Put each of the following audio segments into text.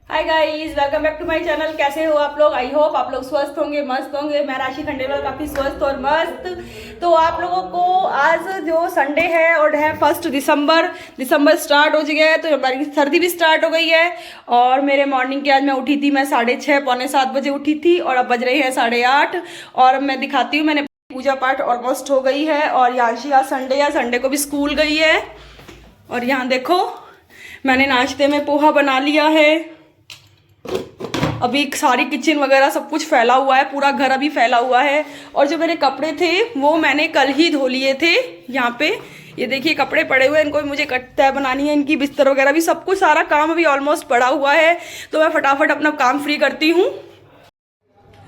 Hi guys, welcome back to my channel. कैसे हो आप लोग? आई होप आप लोग स्वस्थ होंगे, मस्त होंगे। मैं राशि खंडेलवाल काफी स्वस्थ और मस्त। तो आप लोगों को आज जो संडे है और है 1 दिसंबर स्टार्ट हो गया है, तो हमारी सर्दी भी स्टार्ट हो गई है। और मेरे मॉर्निंग की आज मैं उठी थी, मैं 6:30 पौने 7 बजे उठी थी और अब बज रही है 8:30। और मैं दिखाती हूँ, मैंने पूजा पाठ ऑलमोस्ट हो गई है। और यांशी आज संडे है, संडे को भी स्कूल गई है। और यहाँ देखो, मैंने नाश्ते में पोहा बना लिया है। अभी सारी किचन वगैरह सब कुछ फैला हुआ है, पूरा घर अभी फैला हुआ है। और जो मेरे कपड़े थे वो मैंने कल ही धो लिए थे। यहाँ पे ये देखिए कपड़े पड़े हुए हैं, इनको भी मुझे तय बनानी है, इनकी बिस्तर वगैरह भी सब कुछ सारा काम अभी ऑलमोस्ट पड़ा हुआ है। तो मैं फटाफट अपना काम फ्री करती हूँ।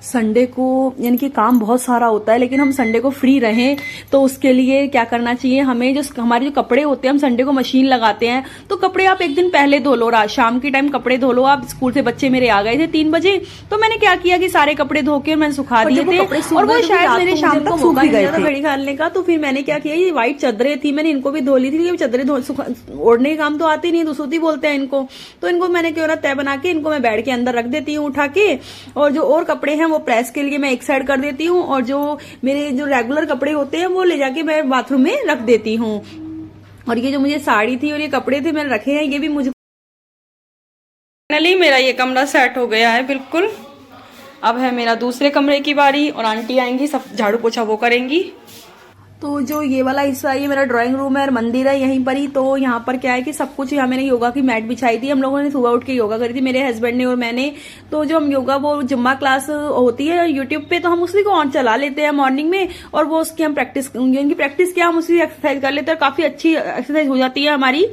संडे को यानी कि काम बहुत सारा होता है, लेकिन हम संडे को फ्री रहें तो उसके लिए क्या करना चाहिए हमें, जो हमारे जो कपड़े होते हैं हम संडे को मशीन लगाते हैं, तो कपड़े आप एक दिन पहले धो लो। रात शाम के टाइम कपड़े धो लो। आप स्कूल से बच्चे मेरे आ गए थे 3 बजे, तो मैंने क्या किया कि सारे कपड़े धो के मैंने सुखा दिए थे और वो शायद मेरे शाम तक सूख भी गए थे घड़ी घालने का। तो फिर मैंने क्या किया, ये व्हाइट चादरें थी, मैंने इनको भी धो ली थी। चादरें ओढ़ने का काम तो आती नहीं, दुसूती बोलते हैं इनको। तो इनको मैंने क्यों ना तय बना के इनको मैं बेड के अंदर रख देती हूँ उठा के। और जो और कपड़े हैं वो प्रेस के लिए मैं एक साइड कर देती हूँ, और जो मेरे जो रेगुलर कपड़े होते हैं वो ले जाके मैं बाथरूम में रख देती हूँ। और ये जो मुझे साड़ी थी और ये कपड़े थे मैंने रखे हैं, ये भी मुझे फाइनली मेरा ये कमरा सेट हो गया है बिल्कुल। अब है मेरा दूसरे कमरे की बारी, और आंटी आएंगी, सब झाड़ू पोछा वो करेंगी। तो जो ये वाला हिस्सा है ये मेरा ड्राइंग रूम है और मंदिर है यहीं पर ही। तो यहाँ पर क्या है कि सब कुछ, यहाँ मैंने योगा की मैट बिछाई थी, हम लोगों ने सुबह उठ के योगा करी थी, मेरे हस्बैंड ने और मैंने। तो जो हम योगा वो जुम्मा क्लास होती है यूट्यूब पे, तो हम उसी को ऑन चला लेते हैं मॉर्निंग में, और वो उसकी हम इनकी प्रैक्टिस क्या हम उसी एक्सरसाइज कर लेते हैं। काफी अच्छी एक्सरसाइज हो जाती है हमारी।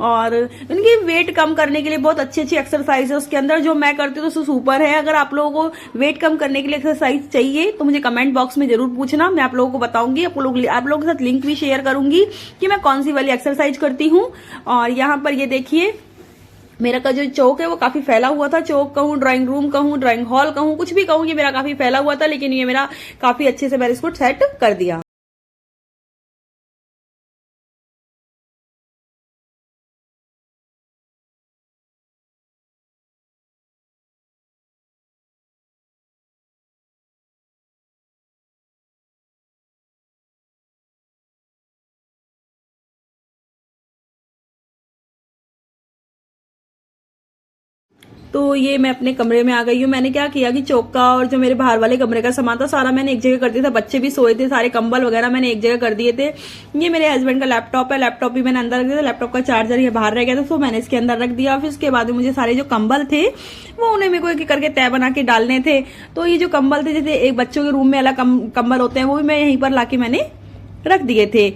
और इनकी वेट कम करने के लिए बहुत अच्छी अच्छी एक्सरसाइज है उसके अंदर, जो मैं करती हूँ तो सुपर है। अगर आप लोगों को वेट कम करने के लिए एक्सरसाइज चाहिए तो मुझे कमेंट बॉक्स में जरूर पूछना, मैं आप लोगों को बताऊंगी। आप लोगों के साथ लिंक भी शेयर करूंगी कि मैं कौन सी वाली एक्सरसाइज करती हूँ। और यहाँ पर ये देखिए मेरा का जो चौक है वो काफी फैला हुआ था। चौक कहूँ, ड्राइंग रूम कहूँ, ड्राइंग हॉल कहूँ, कुछ भी कहूँ, ये मेरा काफी फैला हुआ था, लेकिन ये मेरा काफी अच्छे से मैंने इसको सेट कर दिया। तो ये मैं अपने कमरे में आ गई हूँ। मैंने क्या किया कि चौका और जो मेरे बाहर वाले कमरे का सामान था सारा मैंने एक जगह कर दिया था। बच्चे भी सोए थे, सारे कंबल वगैरह मैंने एक जगह कर दिए थे। ये मेरे हस्बैंड का लैपटॉप है, लैपटॉप भी मैंने अंदर रख दिया था। लैपटॉप का चार्जर ये बाहर रह गया था, तो मैंने इसके अंदर रख दिया। फिर उसके बाद मुझे सारे जो कंबल थे वो उन्हें मेरे को एक करके तय बना के डालने थे। तो ये जो कंबल थे, जैसे एक बच्चों के रूम में अलग कंबल होते हैं, वो भी मैं यहीं पर लाके मैंने रख दिए थे।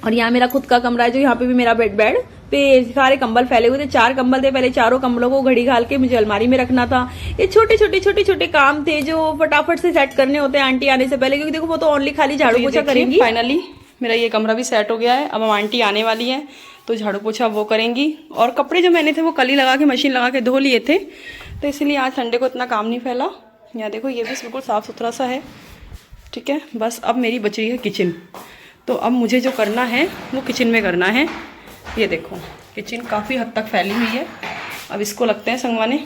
और यहाँ मेरा खुद का कमरा है, जो यहाँ पे भी मेरा बेड पे सारे कंबल फैले हुए थे। 4 कंबल थे, पहले चारों कंबलों को घड़ी घाल के मुझे अलमारी में रखना था। ये छोटे काम थे जो फटाफट से सेट करने होते हैं आंटी आने से पहले, क्योंकि देखो वो तो ओनली खाली झाड़ू पोछा करेंगी। फाइनली मेरा ये कमरा भी सेट हो गया है। अब हम आंटी आने वाली है तो झाड़ू पोछा वो करेंगी। और कपड़े जो मैंने थे वो कल ही लगा के मशीन लगा के धो लिए थे, तो इसलिए आज संडे को इतना काम नहीं फैला। यहाँ देखो ये भी बिल्कुल साफ सुथरा सा है, ठीक है। बस अब मेरी बच रही है किचन, तो अब मुझे जो करना है वो किचन में करना है। ये देखो किचन काफ़ी हद तक फैली हुई है, अब इसको लगते हैं संगवाने।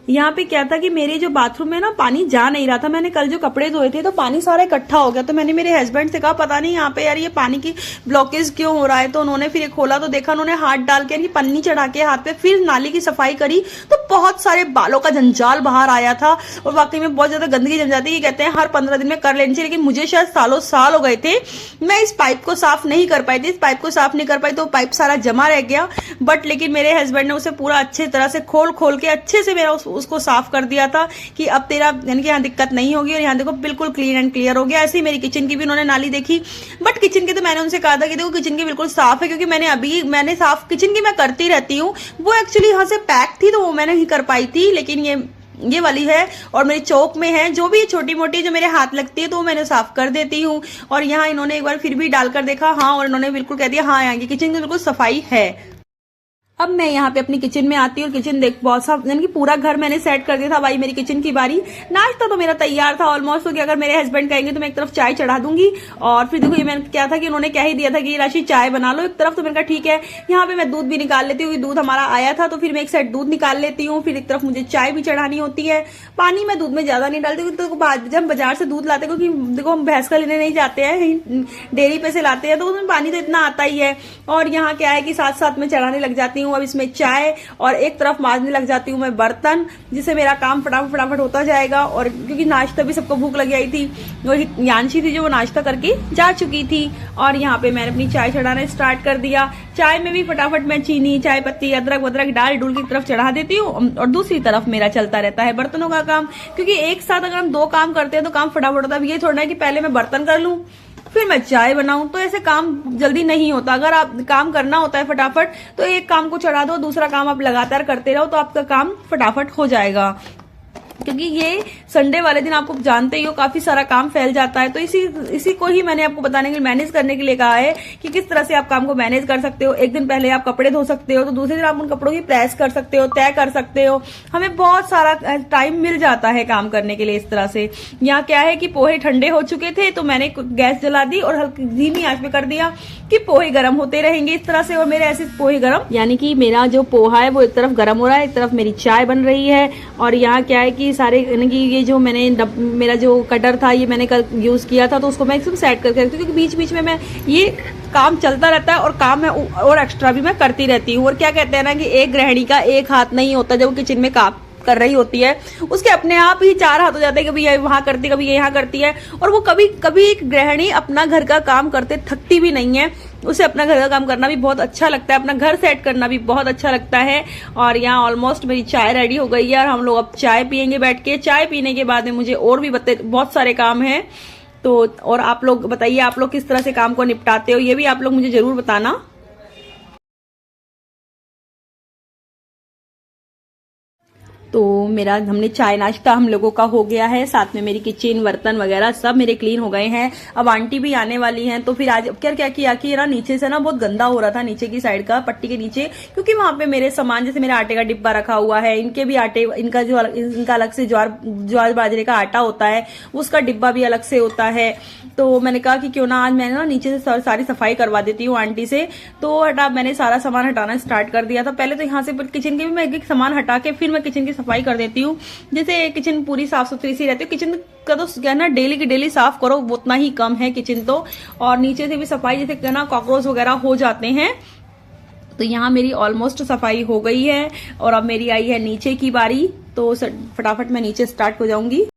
यहाँ पे क्या था कि मेरे जो बाथरूम में ना पानी जा नहीं रहा था। मैंने कल जो कपड़े धोए थे तो पानी सारा इकट्ठा हो गया। तो मैंने मेरे हस्बैंड से कहा पता नहीं यहाँ पे यार ये पानी की ब्लॉकेज क्यों हो रहा है। तो उन्होंने फिर खोला तो देखा, उन्होंने हाथ डाल के पन्नी चढ़ा के हाथ पे फिर नाली की सफाई करी, तो बहुत सारे बालों का जंजाल बाहर आया था। और वाकई में बहुत ज्यादा गंदगी जम जाती है। कहते हैं हर 15 दिन में कर लेनी चाहिए, लेकिन मुझे शायद सालों साल हो गए थे मैं इस पाइप को साफ नहीं कर पाई थी। इस पाइप को साफ नहीं कर पाई तो पाइप सारा जमा रह गया। बट लेकिन मेरे हस्बैंड ने उसे पूरा अच्छे तरह से खोल के अच्छे से मेरा उसको साफ कर दिया था कि अब तेरा यानी कि यहाँ दिक्कत नहीं होगी। और यहाँ देखो बिल्कुल क्लीन एंड क्लियर हो गया। ऐसे ही मेरी किचन की भी उन्होंने नाली देखी, बट किचन की तो मैंने उनसे कहा था कि देखो किचन की बिल्कुल साफ है, क्योंकि मैंने साफ किचन की मैं करती रहती हूँ। वो एक्चुअली यहाँ से पैक थी तो वो मैंने नहीं कर पाई थी, लेकिन ये वाली है और मेरी चौक में है, जो भी छोटी मोटी जो मेरे हाथ लगती है तो वो मैंने साफ कर देती हूँ। और यहाँ इन्होंने एक बार फिर भी डालकर देखा, हाँ, और इन्होंने बिल्कुल कह दिया हाँ यहाँ की किचन की बिल्कुल सफाई है। अब मैं यहाँ पे अपनी किचन में आती हूँ। किचन देख बहुत सा यानी कि पूरा घर मैंने सेट कर दिया था। भाई मेरी किचन की बारी। नाश्ता तो मेरा तैयार था ऑलमोस्ट, तो अगर मेरे हस्बैंड कहेंगे तो मैं एक तरफ चाय चढ़ा दूंगी। और फिर देखो ये मैंने क्या था कि उन्होंने क्या ही दिया था कि राशि चाय बना लो एक तरफ, तो मैंने कहा ठीक है। यहाँ पे मैं दूध भी निकाल लेती हूँ, दूध हमारा आया था तो फिर मैं एक साइड दूध निकाल लेती हूँ, फिर एक तरफ मुझे चाय भी चढ़ानी होती है। पानी मैं दूध में ज्यादा नहीं डालती क्योंकि जब हम बाजार से दूध लाते हैं, क्योंकि देखो हम भैंस का लेने नहीं जाते हैं, डेयरी पे से लाते हैं, तो उसमें पानी तो इतना आता ही है। और यहाँ क्या है कि साथ साथ में चढ़ाने लग जाती हूँ अब इसमें चाय, और एक तरफ मांजने लग जाती हूँ मैं बर्तन, जिससे मेरा काम फटाफट फटाफट होता जाएगा। और क्योंकि नाश्ता भी सबको भूख लगी आई थी, वो यांशी थी जो वो नाश्ता करके जा चुकी थी। और यहाँ पे मैंने अपनी चाय चढ़ाना स्टार्ट कर दिया। चाय में भी फटाफट मैं चीनी, चाय पत्ती, अदरक वदरक डाल डूल की तरफ चढ़ा देती हूँ, और दूसरी तरफ मेरा चलता रहता है बर्तनों का काम। क्योंकि एक साथ अगर हम 2 काम करते हैं तो काम फटाफट होता है। ये थोड़ा है कि पहले मैं बर्तन कर लूं फिर मैं चाय बनाऊं, तो ऐसे काम जल्दी नहीं होता। अगर आप काम करना होता है फटाफट तो एक काम को चढ़ा दो, दूसरा काम आप लगातार करते रहो, तो आपका काम फटाफट हो जाएगा। क्योंकि ये संडे वाले दिन आपको जानते ही हो काफी सारा काम फैल जाता है, तो इसी को ही मैंने आपको बताने के लिए, मैनेज करने के लिए कहा है कि किस तरह से आप काम को मैनेज कर सकते हो। एक दिन पहले आप कपड़े धो सकते हो तो दूसरे दिन आप उन कपड़ों की प्रेस कर सकते हो, तय कर सकते हो। हमें बहुत सारा टाइम मिल जाता है काम करने के लिए इस तरह से। यहाँ क्या है कि पोहे ठंडे हो चुके थे तो मैंने गैस जला दी और हल्की धीमी आंच पे कर दिया कि पोहे गर्म होते रहेंगे इस तरह से। और मेरे ऐसे पोहे गर्म, यानी कि मेरा जो पोहा है वो एक तरफ गर्म हो रहा है, एक तरफ मेरी चाय बन रही है। और यहाँ क्या है कि सारे यानी कि ये जो मैंने मेरा जो कटर था ये मैंने कल यूज किया था, तो उसको मैं एकदम सेट करके रखती हूँ, क्योंकि बीच बीच में मैं ये काम चलता रहता है और काम मैं और एक्स्ट्रा भी मैं करती रहती हूँ। और क्या कहते हैं ना कि एक गृहिणी का एक हाथ नहीं होता, जब वो किचन में काम कर रही होती है उसके अपने आप ही 4 हाथ हो जाते हैं। कभी ये वहां करती, कभी ये यहाँ करती है। और वो कभी कभी एक गृहिणी अपना घर का काम करते थकती भी नहीं है, उसे अपना घर का काम करना भी बहुत अच्छा लगता है, अपना घर सेट करना भी बहुत अच्छा लगता है। और यहाँ ऑलमोस्ट मेरी चाय रेडी हो गई है और हम लोग अब चाय पियेंगे बैठ के। चाय पीने के बाद में मुझे और भी बहुत सारे काम हैं। तो और आप लोग बताइए, आप लोग किस तरह से काम को निपटाते हो, ये भी आप लोग मुझे जरूर बताना। तो मेरा हमने चाय नाश्ता हम लोगों का हो गया है, साथ में मेरी किचन बर्तन वगैरह सब मेरे क्लीन हो गए हैं। अब आंटी भी आने वाली हैं, तो फिर आज क्या क्या किया कि ना नीचे से ना बहुत गंदा हो रहा था, नीचे की साइड का पट्टी के नीचे, क्योंकि वहां पे मेरे सामान जैसे मेरे आटे का डिब्बा रखा हुआ है, इनके भी आटे, इनका अलग से ज्वार बाजरे का आटा होता है, उसका डिब्बा भी अलग से होता है। तो मैंने कहा कि क्यों ना आज मैंने ना नीचे से सारी सफाई करवा देती हूँ आंटी से। तो मैंने सारा सामान हटाना स्टार्ट कर दिया था। पहले तो यहाँ से किचन के भी मैं एक सामान हटा के फिर मैं किचन की सफाई कर देती हूँ। जैसे किचन पूरी साफ सुथरी सी रहती है। किचन का तो कहना डेली की डेली साफ करो उतना ही कम है किचन तो। और नीचे से भी सफाई, जैसे कहना कॉकरोच वगैरह हो जाते हैं। तो यहाँ मेरी ऑलमोस्ट सफाई हो गई है और अब मेरी आई है नीचे की बारी, तो फटाफट मैं नीचे स्टार्ट हो जाऊंगी।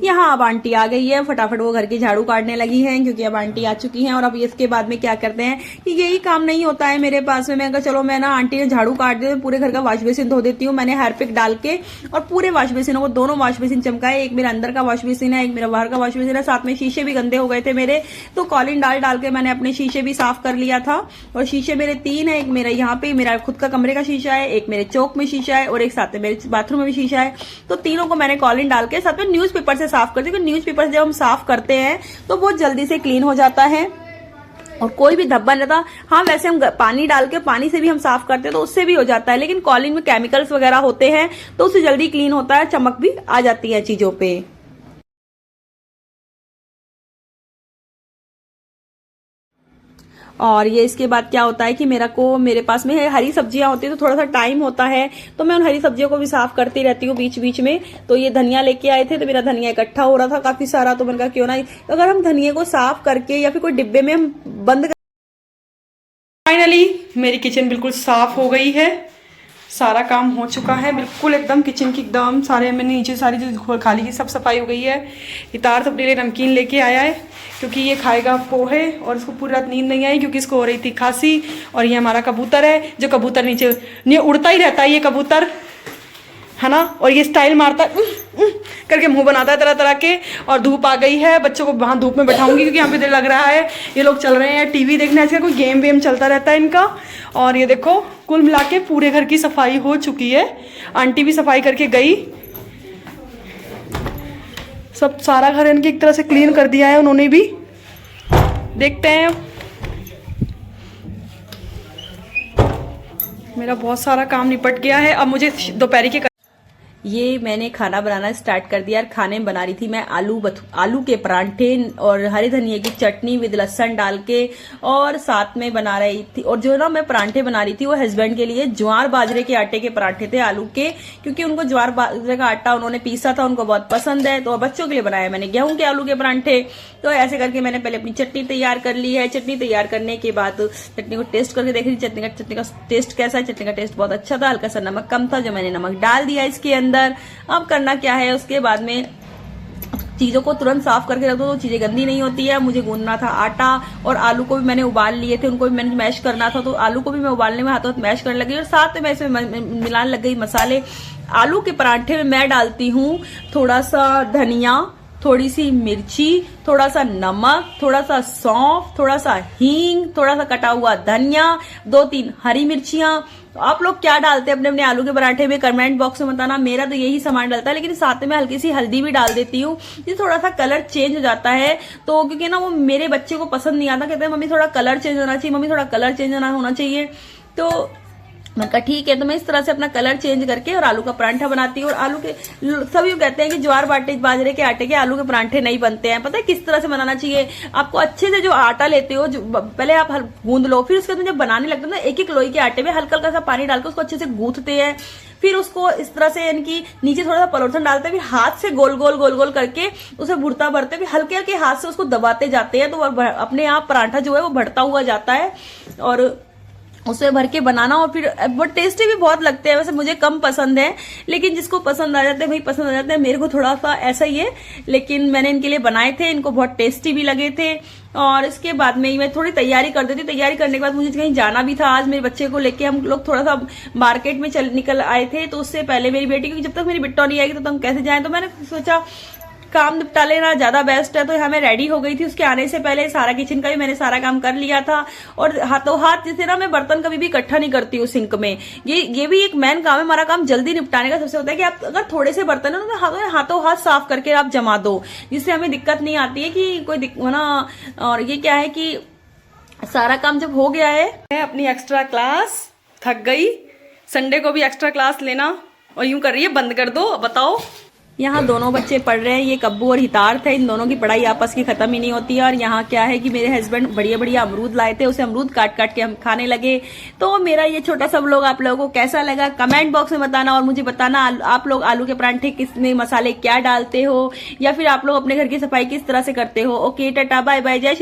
यहाँ अब आंटी आ गई है, फटाफट वो घर की झाड़ू काटने लगी है क्योंकि अब आंटी आ चुकी हैं। और अब इसके बाद में क्या करते हैं कि यही काम नहीं होता है मेरे पास में, मैं कहा चलो मैं ना आंटी ने झाड़ू काट दिया, पूरे घर का वॉश बेसिन धो देती हूँ। मैंने हार्पिक डाल के और पूरे वॉश बेसिनों को, दोनों वॉश बेसिन चमकाए, एक मेरा अंदर का वॉश बेसिन है, एक मेरा बाहर का वॉश बेसिन है, साथ में शीशे भी गंदे हो गए थे मेरे, तो कॉलिन डाल के मैंने अपने शीशे भी साफ कर लिया था। और शीशे मेरे 3 है, एक मेरा यहाँ पे मेरा खुद का कमरे का शीशा है, एक मेरे चौक में शीशा है और एक साथ में मेरे बाथरूम में भी शीशा है। तो तीनों को मैंने कॉलिन डाल के साथ में न्यूज़पेपर से साफ कर दी, क्योंकि न्यूज़पेपर जब हम साफ करते हैं तो बहुत जल्दी से क्लीन हो जाता है और कोई भी धब्बा नहीं रहता। हाँ, वैसे हम पानी डाल के, पानी से भी हम साफ करते हैं तो उससे भी हो जाता है, लेकिन कॉलिन में केमिकल्स वगैरह होते हैं तो उससे जल्दी क्लीन होता है, चमक भी आ जाती है चीजों पे। और ये इसके बाद क्या होता है कि मेरे पास में हरी सब्जियां होती है तो थोड़ा सा टाइम होता है, तो मैं उन हरी सब्जियों को भी साफ करती रहती हूँ बीच बीच में। तो ये धनिया लेके आए थे तो मेरा धनिया इकट्ठा हो रहा था काफी सारा, तो मैंने कहा क्यों ना अगर हम धनिया को साफ करके या फिर कोई डिब्बे में हम बंद। फाइनली मेरी किचन बिल्कुल साफ हो गई है, सारा काम हो चुका है बिल्कुल एकदम, किचन की एकदम सारे मैंने नीचे सारी जो खाली की सब सफाई हो गई है। इतार अपने लिए नमकीन लेके आया है क्योंकि ये खाएगा पोहे और इसको पूरी रात नींद नहीं आई क्योंकि इसको हो रही थी खांसी। और ये हमारा कबूतर है, जो कबूतर नीचे उड़ता ही रहता है ये कबूतर, है ना, और ये स्टाइल मारता है करके मुंह बनाता है तरह तरह के। और धूप आ गई है, बच्चों को वहाँ धूप में बैठाऊंगी क्योंकि यहाँ पे देर लग रहा है। ये लोग चल रहे हैं टीवी देखने, आजकल कोई गेम वेम चलता रहता है इनका। और ये देखो कुल मिला के पूरे घर की सफाई हो चुकी है, आंटी भी सफाई करके गई, सब सारा घर इनके एक तरह से क्लीन कर दिया है उन्होंने भी। देखते हैं, मेरा बहुत सारा काम निपट गया है। अब मुझे दोपहर के ये मैंने खाना बनाना स्टार्ट कर दिया। खाने में बना रही थी मैं आलू के परांठे और हरे धनिए की चटनी विद लहसुन डाल के, और साथ में बना रही थी, और जो ना मैं परांठे बना रही थी वो हस्बैंड के लिए ज्वार बाजरे के आटे के परांठे थे आलू के, क्योंकि उनको ज्वार बाजरे का आटा उन्होंने पीसा था, उनको बहुत पसंद है। तो बच्चों के लिए बनाया मैंने गेहूं के आलू के परांठे। तो ऐसे करके मैंने पहले अपनी चटनी तैयार कर ली है। चटनी तैयार करने के बाद चटनी को टेस्ट करके देख रही, चटनी का टेस्ट कैसा है। चटनी का टेस्ट बहुत अच्छा था, हल्का सा नमक कम था जो मैंने नमक डाल दिया इसके अंदर। अब करना क्या है, उसके बाद में चीजों को तुरंत साफ करके रख दो तो चीजें गंदी नहीं होती है। मुझे गूंदना था आटा, और आलू को भी मैंने उबाल लिए थे, उनको भी मैंने मैश करना था, तो आलू को भी मैं उबालने में हाथों मैश करने लगी और साथ में मैं इसमें मिलाने लग गई मसाले। आलू के परांठे में मैं डालती हूँ थोड़ा सा धनिया, थोड़ी सी मिर्ची, थोड़ा सा नमक, थोड़ा सा सौंफ, थोड़ा सा हींग, थोड़ा सा कटा हुआ धनिया, 2-3 हरी मिर्चियां। तो आप लोग क्या डालते हैं अपने अपने आलू के पराठे में, कमेंट बॉक्स में बताना। मेरा तो यही सामान डलता है, लेकिन साथ में हल्की सी हल्दी भी डाल देती हूँ, जिससे थोड़ा सा कलर चेंज हो जाता है। तो क्योंकि ना वो मेरे बच्चे को पसंद नहीं आता, कहते हैं मम्मी थोड़ा कलर चेंज होना चाहिए, मम्मी थोड़ा कलर चेंज होना चाहिए। तो मैं कहा ठीक है, तो मैं इस तरह से अपना कलर चेंज करके और आलू का परांठा बनाती हूँ। और आलू के सभी कहते हैं कि ज्वार बाजरे के आटे के आलू के परांठे नहीं बनते हैं। पता है किस तरह से बनाना चाहिए आपको? अच्छे से जो आटा लेते हो, जो पहले आप गूंद लो, फिर उसके बाद जब बनाने लगते हो ना, एक लोई के आटे में हल्का हल्का सा पानी डालकर उसको अच्छे से गूंथते हैं। फिर उसको इस तरह से यानी कि नीचे थोड़ा सा पलोथन डालते हैं, फिर हाथ से गोल गोल करके उसे भुरता भरते, फिर हल्के हल्के हाथ से उसको दबाते जाते हैं, तो अपने आप परांठा जो है वो बढ़ता हुआ जाता है। और उसे भर के बनाना, और फिर बहुत टेस्टी भी बहुत लगते हैं। वैसे मुझे कम पसंद है, लेकिन जिसको पसंद आ जाते हैं वही पसंद आ जाते हैं। मेरे को थोड़ा सा ऐसा ही है, लेकिन मैंने इनके लिए बनाए थे, इनको बहुत टेस्टी भी लगे थे। और इसके बाद में मैं थोड़ी तैयारी कर देती। तैयारी करने के बाद मुझे कहीं जाना भी था। आज मेरे बच्चे को लेके हम लोग थोड़ा सा मार्केट में निकल आए थे, तो उससे पहले मेरी बेटी, क्योंकि जब तक मेरी बिट्टो नहीं आएगी तो हम कैसे जाएं, तो मैंने सोचा काम निपटा लेना ज्यादा बेस्ट है। तो यहाँ मैं रेडी हो गई थी, उसके आने से पहले सारा किचन का भी मैंने सारा काम कर लिया था। और हाथों हाथ जैसे ना मैं बर्तन कभी भी इकट्ठा नहीं करती हूँ सिंक में, ये भी एक मेन काम है हमारा। काम जल्दी निपटाने का सबसे होता है कि आप अगर थोड़े से बर्तन है तो हाथों हाथ साफ करके आप जमा दो, जिससे हमें दिक्कत नहीं आती है कि कोई ना। और ये क्या है कि सारा काम जब हो गया है, मैं अपनी एक्स्ट्रा क्लास थक गई, संडे को भी एक्स्ट्रा क्लास लेना, और यूं कर रही है बंद कर दो। बताओ, यहाँ दोनों बच्चे पढ़ रहे हैं, ये कब्बू और हितार्थ है। इन दोनों की पढ़ाई आपस की खत्म ही नहीं होती है। और यहाँ क्या है कि मेरे हस्बैंड बढ़िया बढ़िया अमरूद लाए थे, उसे अमरूद काट काट के हम खाने लगे। तो मेरा ये छोटा सा व्लॉग आप लोगों को कैसा लगा कमेंट बॉक्स में बताना, और मुझे बताना आप लोग आलू के परांठे किसमें मसाले क्या डालते हो, या फिर आप लोग अपने घर की सफाई किस तरह से करते हो। ओके, टाटा बाय बाय, जय